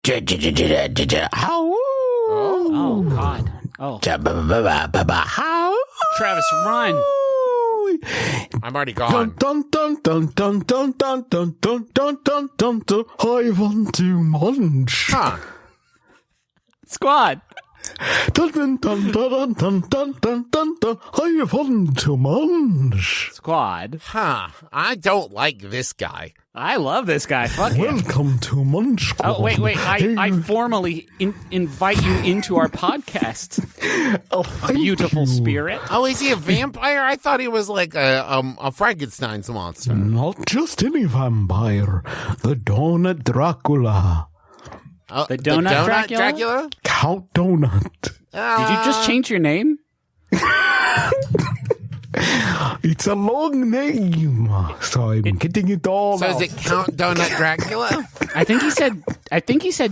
Oh, God. Oh. Travis, run. I'm already gone. Dun dun dun dun dun dun dun dun dun dun dun dun. I want to munch. Huh. Squad. Dun dun dun dun dun dun dun dun dun. I want to munch. Squad. Huh. I don't like this guy. I love this guy. Fuck him. Welcome to Munch Squad. Oh, wait. I formally invite you into our podcast. Oh, thank Beautiful you. spirit. Oh, is he a vampire? I thought he was like a Frankenstein's monster. Not just any vampire. The Donut Dracula. Oh, The donut Dracula? Count Donut. Did you just change your name? It's a long name, so I'm getting it all So out. is it Count Donut Dracula? I think he said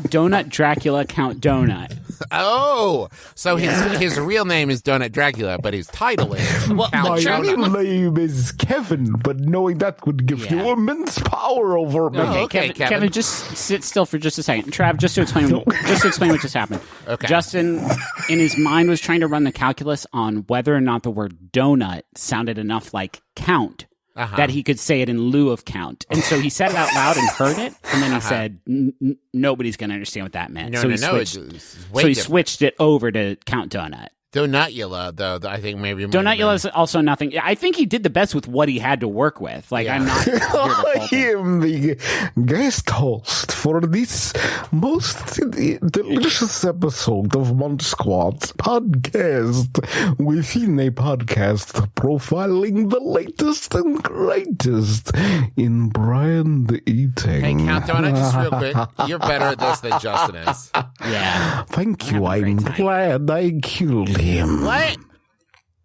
Donut Dracula Count Donut. Oh, so his real name is Donut Dracula, but his title is Count My real Donut. name is Kevin, but knowing that would give you immense power over me. Oh, okay, Kevin, just sit still for just a second. Trav, just to explain what just happened. Okay. Justin, in his mind, was trying to run the calculus on whether or not the word donut sounded enough like count that he could say it in lieu of count. And so he said it out loud and heard it, and then he said, nobody's going to understand what that meant. So he switched it over to Count Donut. Donutula, though, I think maybe. Donutula is also nothing. I think he did the best with what he had to work with. Like, I'm not. I am the guest host for this most delicious episode of Munch Squad's podcast within a podcast profiling the latest and greatest in brand eating. Hey, Count Donut, just real quick. You're better at this than Justin is. Yeah. Thank you. I'm glad I killed him. What?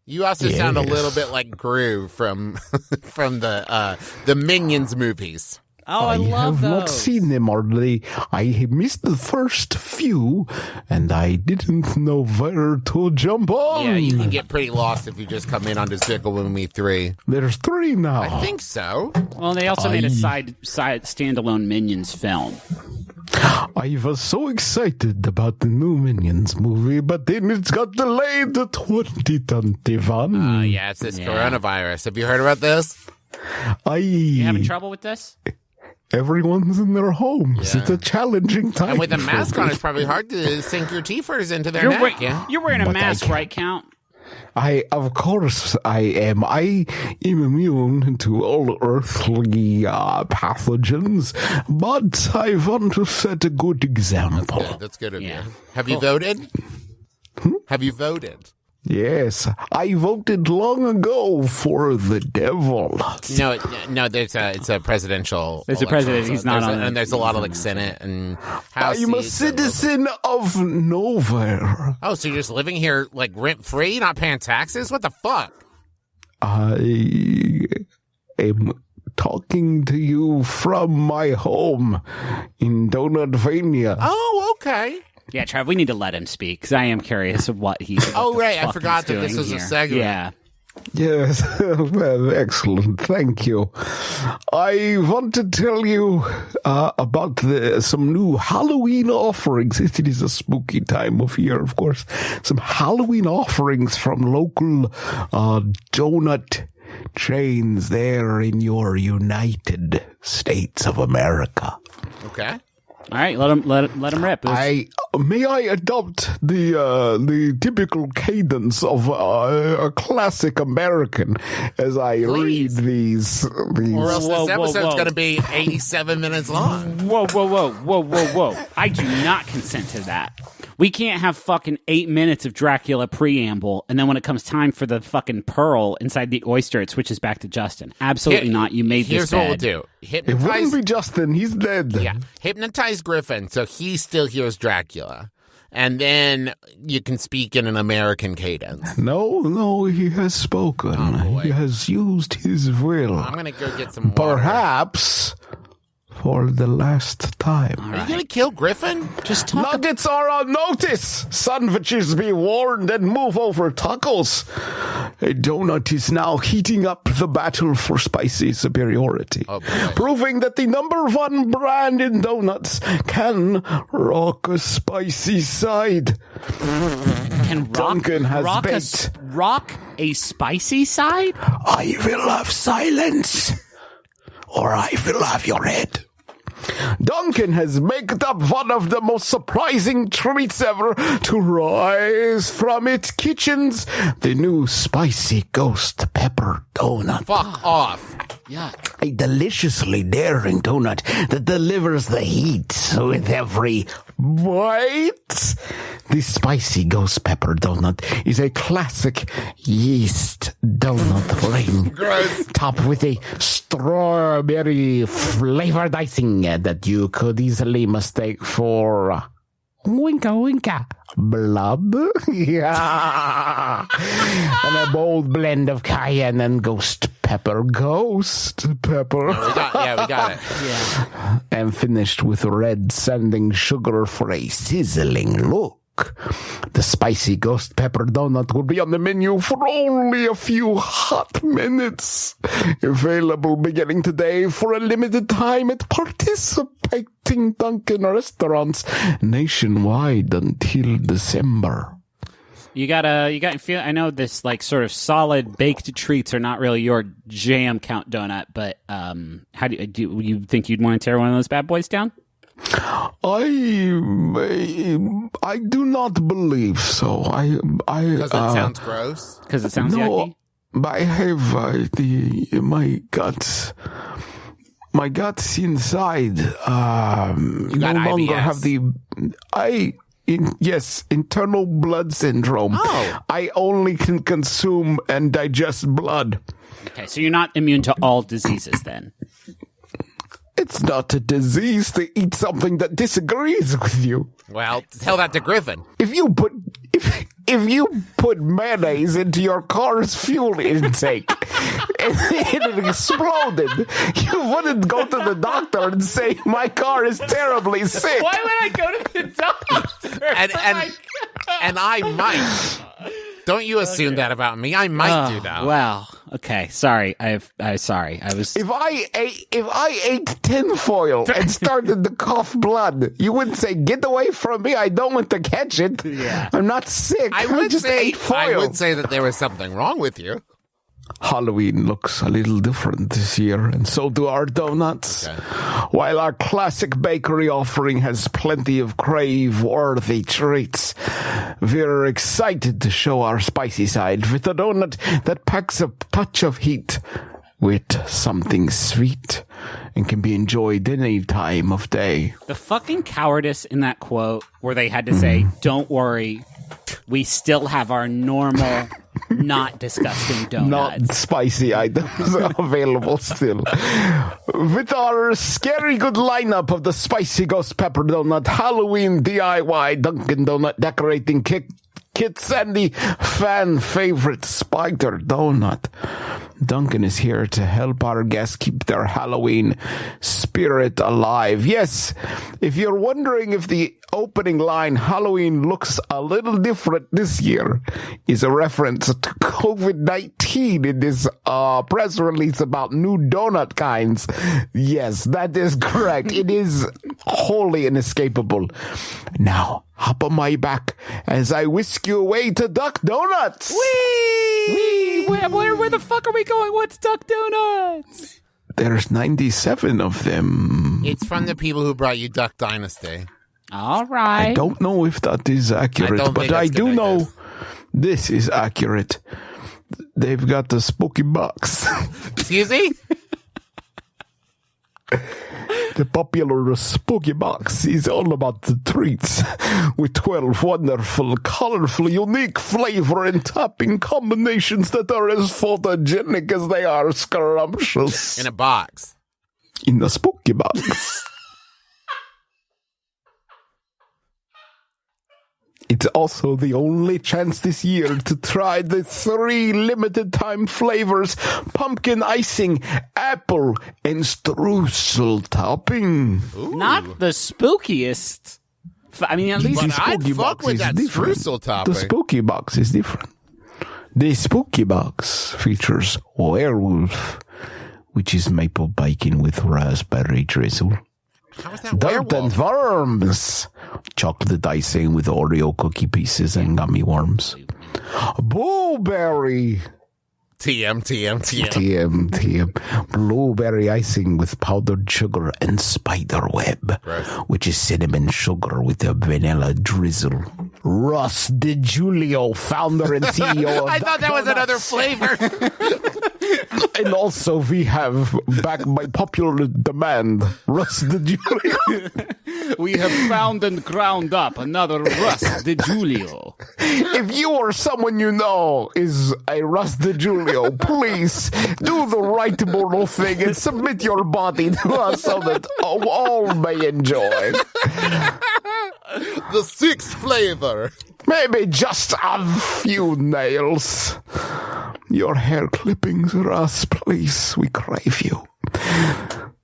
You also sound a little bit like Gru from the Minions movies. Oh, I love have those. not seen them already. I missed the first few, and I didn't know where to jump on. Yeah, you can get pretty lost if you just come in on Despicable Me 3. There's 3 now. I think so. Well, they also made a side standalone Minions film. I was so excited about the new Minions movie, but then it got delayed to 2021. Yeah, it's this coronavirus. Have you heard about this? You having trouble with this? Everyone's in their homes. Yeah. It's a challenging time. And with a mask on, it's probably hard to sink your teethers into their You're neck. Yeah. You're wearing a mask, right, Count? Of course I am. I am immune to all earthly pathogens, but I want to set a good example. That's good of you. Have you voted? Have you voted? Yes, I voted long ago for the devil. No, it's a presidential. There's a president. He's not on it. And there's a lot of like Senate and House. I'm a seats citizen of nowhere. Oh, so you're just living here like rent free, not paying taxes? What the fuck? I am talking to you from my home in Donutvania. Oh, okay. Yeah, Trav, we need to let him speak, because I am curious of what he. Oh, right. I forgot that this was a segment. Yeah. Yes, well, excellent. Thank you. I want to tell you about some new Halloween offerings. It is a spooky time of year, of course. Some Halloween offerings from local donut chains there in your United States of America. Okay. All right, let him rip. May I adopt the typical cadence of a classic American as I read these. Or else this episode's going to be 87 minutes long. Whoa. I do not consent to that. We can't have fucking 8 minutes of Dracula preamble, and then when it comes time for the fucking pearl inside the oyster, it switches back to Justin. Absolutely not. You made this bed. Here's what we'll do. It wouldn't be Justin. He's dead. Yeah. Hypnotize Griffin so he still hears Dracula. And then you can speak in an American cadence. No, he has spoken. Oh, boy. He has used his will. I'm going to go get some water. Perhaps for the last time. Are you going to kill Griffin? Just talk. Nuggets are on notice. Sandwiches be warned and move over tacos. A donut is now heating up the battle for spicy superiority, proving that the number one brand in donuts can rock a spicy side. Dunkin has baked. Rock a spicy side? I will have silence, or I will have your head. Dunkin has baked up one of the most surprising treats ever to rise from its kitchens. The new spicy ghost pepper donut. Fuck off. Yuck. A deliciously daring donut that delivers the heat with every bite. The spicy ghost pepper donut is a classic yeast donut ring. Gross. Topped with a strawberry flavored icing that you could easily mistake for winka blood. Yeah. And a bold blend of cayenne and ghost pepper. Ghost pepper. We got it. Yeah. And finished with red sanding sugar for a sizzling look. The spicy ghost pepper donut will be on the menu for only a few hot minutes. Available beginning today for a limited time at participating Dunkin' restaurants nationwide until December. You gotta feel. I know this like sort of solid baked treats are not really your jam, Count Donut. But how do you think you'd want to tear one of those bad boys down? I do not believe so. Because it sounds gross. Because it sounds yucky. I have my guts inside. You got no longer IBS. have internal blood syndrome. Oh. I only can consume and digest blood. Okay, so you're not immune to all diseases then. It's not a disease to eat something that disagrees with you. Well, tell that to Griffin. If you put mayonnaise into your car's fuel intake and it exploded, you wouldn't go to the doctor and say, my car is terribly sick. Why would I go to the doctor? And I might. Don't you assume that about me. I might do that. Wow. Okay. Sorry. Sorry. I was. If I ate tinfoil and started to cough blood, you wouldn't say, get away from me. I don't want to catch it. Yeah. I'm not sick. I I just ate foil. I would say that there was something wrong with you. Halloween looks a little different this year, and so do our donuts. Okay. While our classic bakery offering has plenty of crave-worthy treats, we're excited to show our spicy side with a donut that packs a touch of heat with something sweet and can be enjoyed any time of day. The fucking cowardice in that quote where they had to say, don't worry, we still have our normal, not disgusting donuts. Not spicy items available still. With our scary good lineup of the Spicy Ghost Pepper Donut, Halloween DIY Dunkin' Donut decorating kits, and the fan favorite Spider Donut, Dunkin' is here to help our guests keep their Halloween spirit alive. Yes, if you're wondering if the opening line, Halloween looks a little different this year, is a reference to COVID-19 in this press release about new donut kinds. Yes, that is correct. It is wholly inescapable. Now, hop on my back as I whisk you away to Duck Donuts. Whee! Where the fuck are we going? What's Duck Donuts? There's 97 of them. It's from the people who brought you Duck Dynasty. All right. I don't know if that is accurate, but I do know this is accurate. They've got the spooky box. Excuse me? The popular spooky box is all about the treats with 12 wonderful, colorful, unique flavor and topping combinations that are as photogenic as they are scrumptious. In a box. In the spooky box. It's also the only chance this year to try the 3 limited-time flavors: pumpkin icing, apple, and streusel topping. Ooh. Not the spookiest. I mean, at least But I'd fuck with that streusel topping. The spooky box is different. The spooky box features werewolf, which is maple bacon with raspberry drizzle. How is that Dirt and worms, chocolate icing with Oreo cookie pieces and gummy worms. Blueberry. TM. Blueberry icing with powdered sugar and spider web, which is cinnamon sugar with a vanilla drizzle. Russ DiGiulio, founder and CEO of I thought that was another flavor. And also we have, back by popular demand, Russ DiGiulio. we have found and ground up another Russ DiGiulio. If you or someone you know is a Russ DiGiulio, please do the right moral thing and submit your body to us so that all may enjoy. The 6th flavor. Maybe just a few nails. Your hair clippings, Russ, please. We crave you.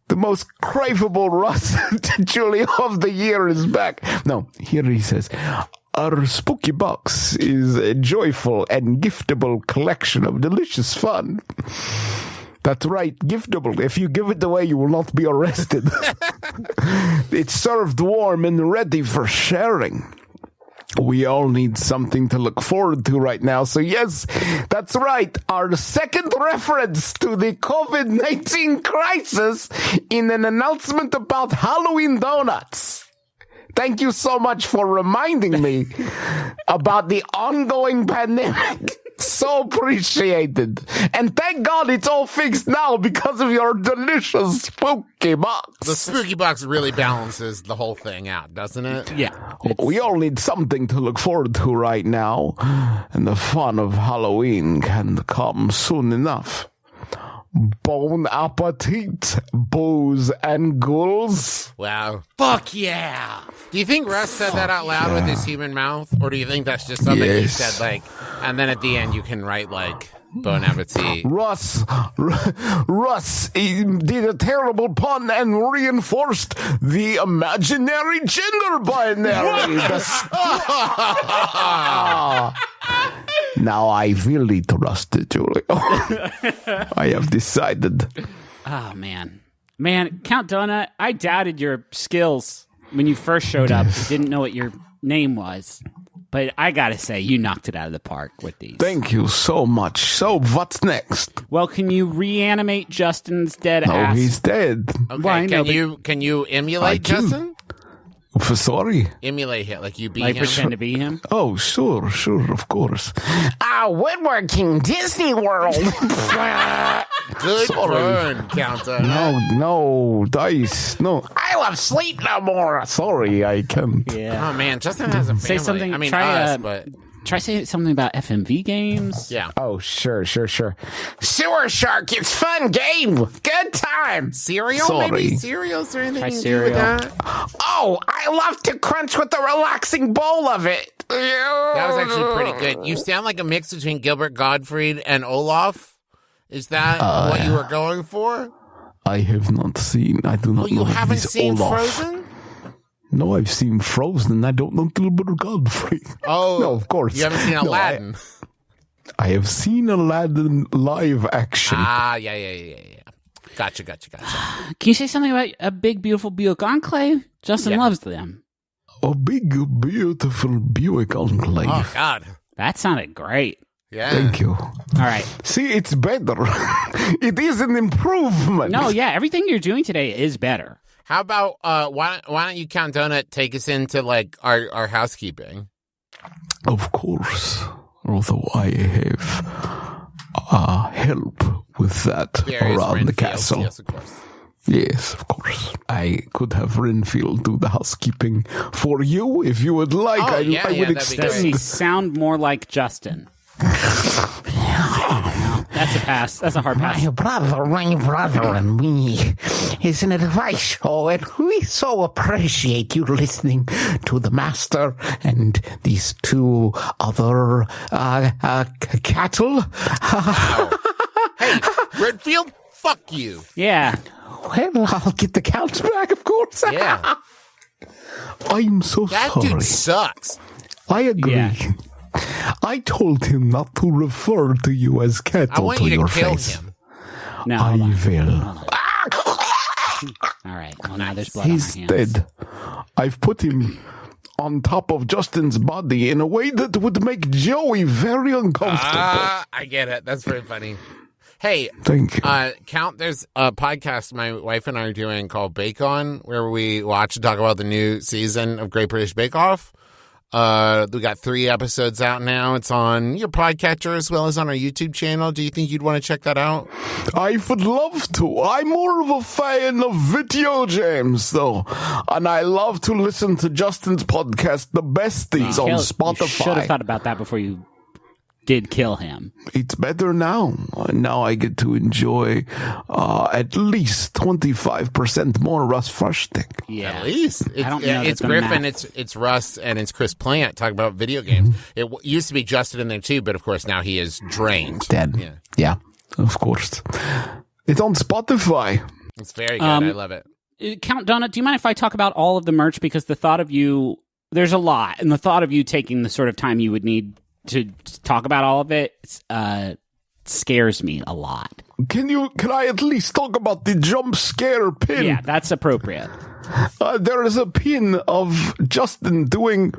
The most craveable Russ DiGiulio of the year is back. No, here he says, our spooky box is a joyful and giftable collection of delicious fun. That's right, giftable. If you give it away, you will not be arrested. It's served warm and ready for sharing. We all need something to look forward to right now. So yes, that's right. Our second reference to the COVID-19 crisis in an announcement about Halloween donuts. Thank you so much for reminding me about the ongoing pandemic. So appreciated. And thank God it's all fixed now because of your delicious spooky box. The spooky box really balances the whole thing out, doesn't it? Yeah. We all need something to look forward to right now. And the fun of Halloween can come soon enough. Bon appetit, booze and ghouls. Wow. Fuck yeah. Do you think Russ said that out loud with his human mouth? Or do you think that's just something he said, like, and then at the end you can write, like, bon appetit? Russ he did a terrible pun and reinforced the imaginary gender binary. Now I really trust it, Julio. I have decided. Oh, man. Man, Count Donut, I doubted your skills when you first showed up. I didn't know what your name was. But I gotta say, you knocked it out of the park with these. Thank you so much. So, what's next? Well, can you reanimate Justin's dead ass? No, he's dead. Okay, Well, can you emulate Justin? Sorry? Emulate him, like you be like him? pretend to be him? Oh, sure, of course. Woodworking Disney World. Good Sorry. burn, Counter. No, dice. No, I love sleep no more. sorry, I can't. Yeah. Oh, man, Justin has a family. Say something. I mean, try us, but... Try saying something about FMV games. Yeah. Oh, sure. Sewer Shark, it's fun game. Good time. Cereal, Sorry. maybe? Cereals or anything Try you do cereal. with that? Oh, I love to crunch with a relaxing bowl of it. That was actually pretty good. You sound like a mix between Gilbert Gottfried and Olaf. Is that what you were going for? I have not seen. I do not Oh, you know. haven't this seen Olaf. Frozen? No, I've seen Frozen. I don't know Gilbert Godfrey. Oh, no, of course. You haven't seen No, Aladdin? I have seen Aladdin live action. Yeah. Gotcha. Can you say something about a big, beautiful Buick Enclave? Justin loves them. A big, beautiful Buick Enclave. Oh, God. That sounded great. Yeah. Thank you. All right. See, it's better. It is an improvement. No, yeah, everything you're doing today is better. How about, why don't you, Count Donut, take us into, like, our housekeeping? Of course. Although I have help with that Various around the Renfields, castle. Yes, of course. Yes, of course. I could have Renfield do the housekeeping for you if you would like. Oh, I yeah, would that'd be extend. Does he sound more like Justin? No, that's a pass. That's a hard pass. My brother, and me is an advice show, and we so appreciate you listening to the master and these two other cattle. Hey, Redfield, fuck you. Yeah. Well, I'll get the counts back, of course. Yeah. I'm so That sorry. dude sucks. I agree. Yeah. I told him not to refer to you as I cattle want to you your to kill face. him. No, I hold on. will. All right. Well, now there's blood He's on my hands. dead. I've put him on top of Justin's body in a way that would make Joey very uncomfortable. I get it. That's very funny. Hey, Thank you. Count, there's a podcast my wife and I are doing called Bake On, where we watch and talk about the new season of Great British Bake Off. We got 3 episodes out now. It's on your podcatcher as well as on our YouTube channel. Do you think you'd want to check that out? I would love to. I'm more of a fan of video games, though. And I love to listen to Justin's podcast, The Besties, on You Spotify. should have thought about that before you did kill him. It's better now. Now I get to enjoy at least 25% more Russ Frushtick. Yeah. At least. I don't know It's that's the Griffin, math. it's Russ, and it's Chris Plant talking about video games. It used to be Justin in there too, but of course now he is drained. Dead. Yeah, of course. It's on Spotify. It's very good. I love it. Count Donut, do you mind if I talk about all of the merch? Because the thought of you, there's a lot, and the thought of you taking the sort of time you would need to talk about all of it scares me a lot. Can I at least talk about the jump scare pin? Yeah, that's appropriate. There is a pin of Justin doing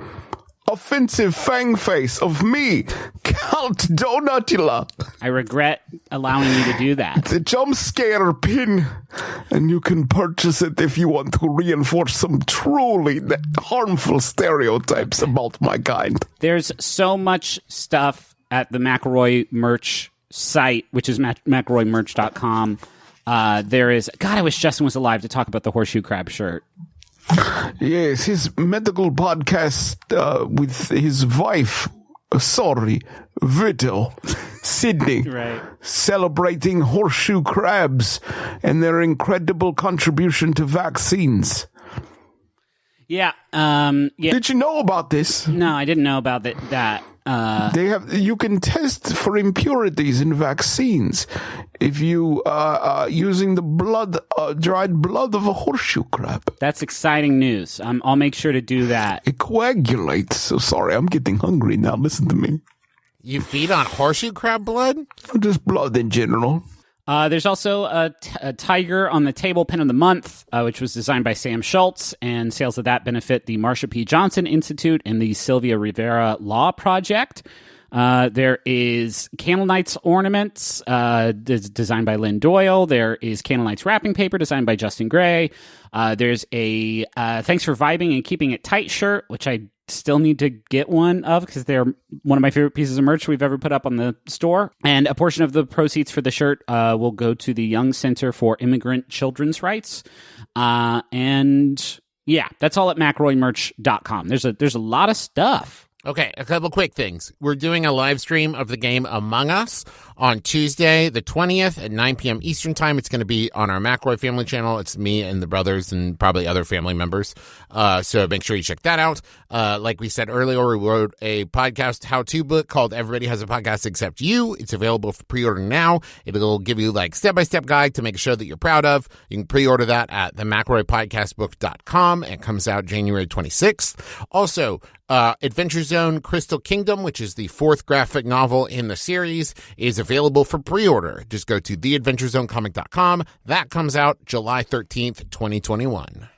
offensive fang face of me, Count Donutula. I regret allowing you to do that. It's a jump scare pin, and you can purchase it if you want to reinforce some truly harmful stereotypes about my kind. There's so much stuff at the McElroy merch site, which is McElroymerch.com. There is, God, I wish Justin was alive to talk about the horseshoe crab shirt. Yes, his medical podcast with his wife, widow, Sydney, Right. celebrating horseshoe crabs and their incredible contribution to vaccines. Yeah. Yeah. Did you know about this? No, I didn't know about that. You can test for impurities in vaccines if you using the dried blood of a horseshoe crab. That's exciting news. I'll make sure to do that. It coagulates. So sorry, I'm getting hungry now. Listen to me. You feed on horseshoe crab blood? Just blood in general. There's also a tiger on the table pin of the month, which was designed by Sam Schultz, and sales of that benefit the Marsha P. Johnson Institute and the Sylvia Rivera Law Project. There is Candle Knights ornaments designed by Lynn Doyle. There is Candle Knights wrapping paper designed by Justin Gray. There's a Thanks for Vibing and Keeping It Tight shirt, which I still need to get one of because they're one of my favorite pieces of merch we've ever put up on the store. And a portion of the proceeds for the shirt will go to the Young Center for Immigrant Children's Rights. And yeah, that's all at McElroymerch.com. There's a lot of stuff. Okay, a couple quick things. We're doing a live stream of the game Among Us on Tuesday, the 20th at 9 p.m. Eastern Time. It's going to be on our McElroy family channel. It's me and the brothers and probably other family members. So make sure you check that out. Like we said earlier, we wrote a podcast how-to book called Everybody Has a Podcast Except You. It's available for pre-order now. It'll give you like step-by-step guide to make a show that you're proud of. You can pre-order that at the McElroyPodcastBook.com. It comes out January 26th. Also, Adventure Zone Crystal Kingdom, which is the 4th graphic novel in the series, is available for pre-order. Just go to theadventurezonecomic.com. That comes out July 13th, 2021.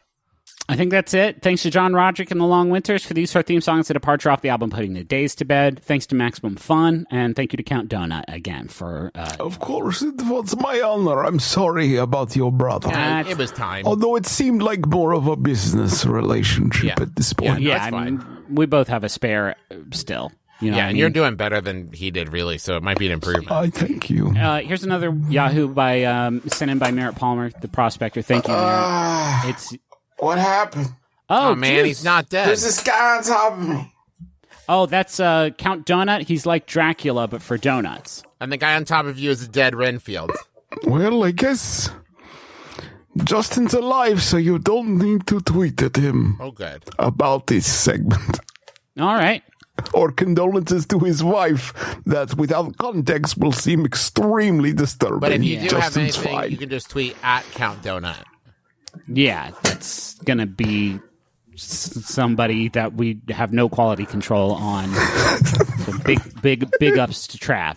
I think that's it. Thanks to John Roderick and the Long Winters for these our theme songs, A Departure off the album Putting the Days to Bed. Thanks to Maximum Fun, and thank you to Count Donut again for... Of course, it was my honor. I'm sorry about your brother. It was time. Although it seemed like more of a business relationship at this point. yeah, that's I mean, we both have a spare still. You know Yeah, what I and you're mean? doing better than he did, really, so it might be an improvement. I thank you. Here's another Yahoo by sent in by Merritt Palmer, the prospector. Thank you, Merritt. It's What happened? Oh, man, Juice. he's not dead. There's this guy on top of me. Oh, that's Count Donut. He's like Dracula, but for donuts. And the guy on top of you is a dead Renfield. Well, I guess Justin's alive, so you don't need to tweet at him about this segment. All right. Or condolences to his wife that, without context, will seem extremely disturbing. But if you do Justin's have anything, fine. you can just tweet at Count Donut. Yeah, that's going to be somebody that we have no quality control on. So big ups to Trav.